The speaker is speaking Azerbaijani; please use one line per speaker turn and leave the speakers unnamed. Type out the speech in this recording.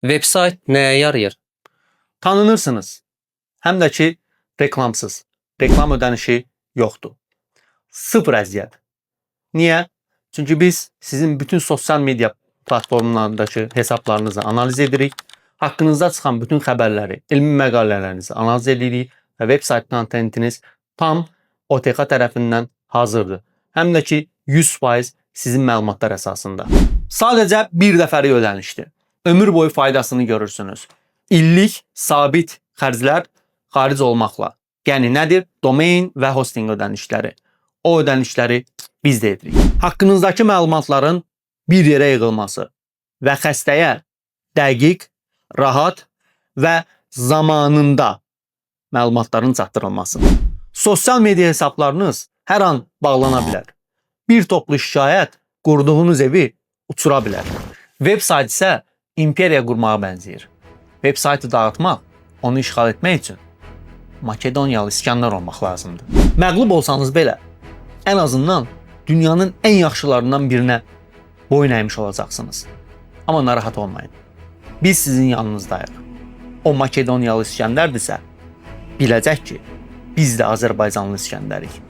Veb-sayt nəyə yarayır?
Tanınırsınız. Həm də ki, reklamsız. Reklam ödənişi yoxdur. Sıfır əziyyət. Niyə? Çünki biz sizin bütün sosial media platformalarındakı hesablarınızı analiz edirik. Haqqınızda çıxan bütün xəbərləri, elmi məqalələrinizi analiz edirik və veb-sayt kontentiniz tam OTK tərəfindən hazırdır. Həm də ki, 100% sizin məlumatlar əsasında. Sadəcə bir dəfəlik ödənişdir. Ömür boyu faydasını görürsünüz. İllik sabit xərclər xaric olmaqla. Yəni nədir? Domain və hosting ödənişləri. O ödənişləri biz də edirik. Haqqınızdakı məlumatların bir yerə yığılması və xəstəyə dəqiq, rahat və zamanında məlumatların çatdırılması. Sosial media hesablarınız hər an bağlana bilər. Bir toplu şikayət qurduğunuz evi uçura bilər. Veb-sayt isə imperiya qurmağa bənzəyir. Veb-saytı dağıtmaq, onu işğal etmək üçün Makedoniyalı İskəndər olmaq lazımdır. Məğlub olsanız belə, ən azından dünyanın ən yaxşılarından birinə boyun əymiş olacaqsınız. Amma narahat olmayın. Biz sizin yanınızdayıq. O Makedoniyalı İskəndərdirsə, biləcək ki, biz də Azərbaycanlı İskəndərik.